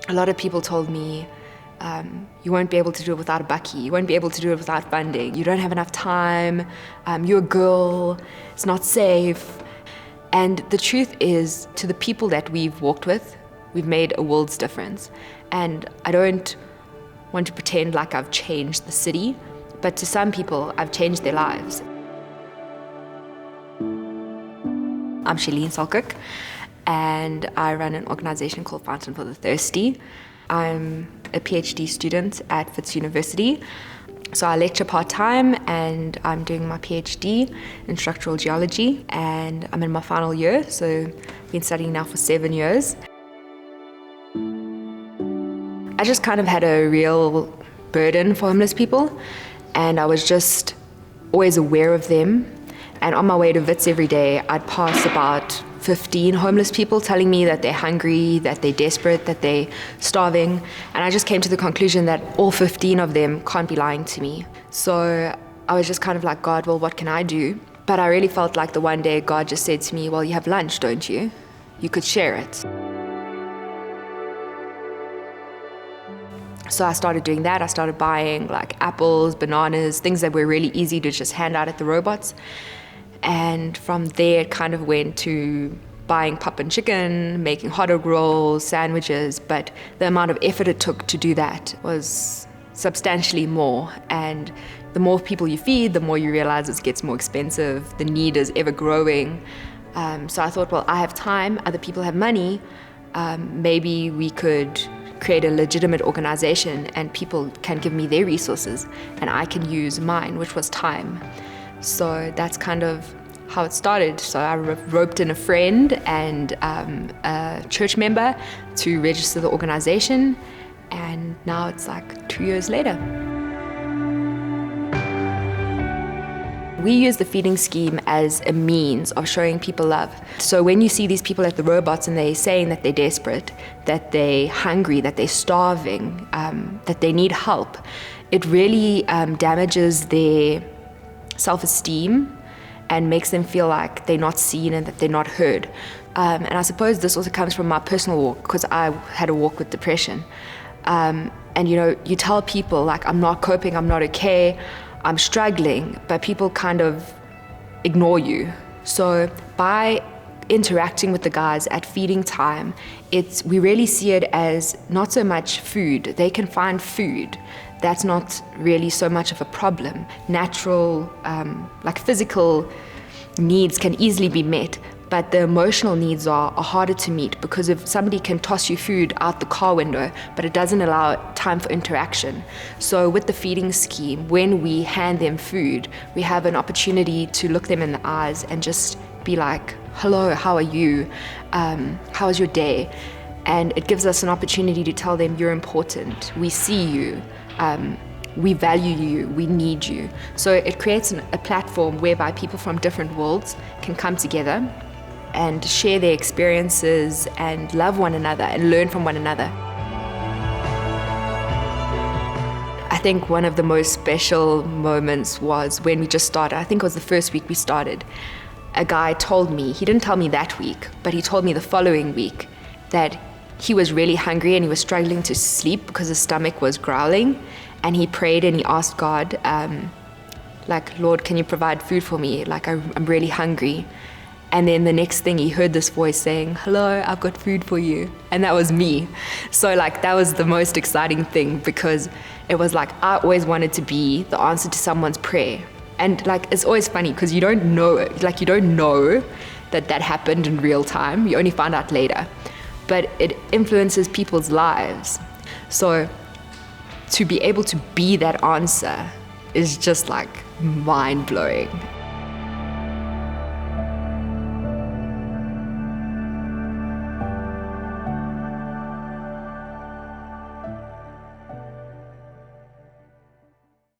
a lot of people told me, you won't be able to do it without a bucky, you won't be able to do it without funding, you don't have enough time, you're a girl, it's not safe. And the truth is, to the people that we've walked with, we've made a world's difference. And I don't want to pretend like I've changed the city, but to some people, I've changed their lives. I'm Shalene Selkirk, and I run an organization called Fountain for the Thirsty. I'm a PhD student at Wits University. So I lecture part-time, and I'm doing my PhD in structural geology, and I'm in my final year, so I've been studying now for 7 years. I just kind of had a real burden for homeless people, and I was just always aware of them. And on my way to Wits every day, I'd pass about 15 homeless people telling me that they're hungry, that they're desperate, that they're starving. And I just came to the conclusion that all 15 of them can't be lying to me. So I was just kind of like, God, well, what can I do? But I really felt like the one day God just said to me, well, you have lunch, don't you? You could share it. So I started doing that. I started buying like apples, bananas, things that were really easy to just hand out at the robots. And from there, it kind of went to buying pop and chicken, making hot dog rolls, sandwiches, but the amount of effort it took to do that was substantially more. And the more people you feed, the more you realize it gets more expensive. The need is ever growing. So I thought, well, I have time, other people have money. Maybe we could create a legitimate organization and people can give me their resources and I can use mine, which was time. So that's kind of how it started. So I roped in a friend and a church member to register the organization, and now it's like 2 years later. We use the feeding scheme as a means of showing people love. So when you see these people at the robots and they're saying that they're desperate, that they're hungry, that they're starving, that they need help, it really damages their self-esteem and makes them feel like they're not seen and that they're not heard. And I suppose this also comes from my personal walk, because I had a walk with depression. And you know, you tell people like, I'm not coping, I'm not okay, I'm struggling, but people kind of ignore you. So by interacting with the guys at feeding time, we really see it as not so much food. They can find food. That's not really so much of a problem. Natural, like physical needs can easily be met, but the emotional needs are harder to meet, because if somebody can toss you food out the car window, but it doesn't allow time for interaction. So with the feeding scheme, when we hand them food, we have an opportunity to look them in the eyes and just be like, hello, how are you? How was your day? And it gives us an opportunity to tell them, you're important, we see you, we value you, we need you. So it creates a platform whereby people from different worlds can come together and share their experiences and love one another and learn from one another. I think one of the most special moments was when we just started. I think it was the first week we started. A guy told me, he didn't tell me that week, but he told me the following week that he was really hungry and he was struggling to sleep because his stomach was growling. And he prayed and he asked God, like, Lord, can you provide food for me? Like, I'm really hungry. And then the next thing he heard this voice saying, hello, I've got food for you. And that was me. So like, that was the most exciting thing, because it was like, I always wanted to be the answer to someone's prayer. And like, it's always funny because you don't know that happened in real time. You only find out later. But it influences people's lives. So to be able to be that answer is just like mind-blowing.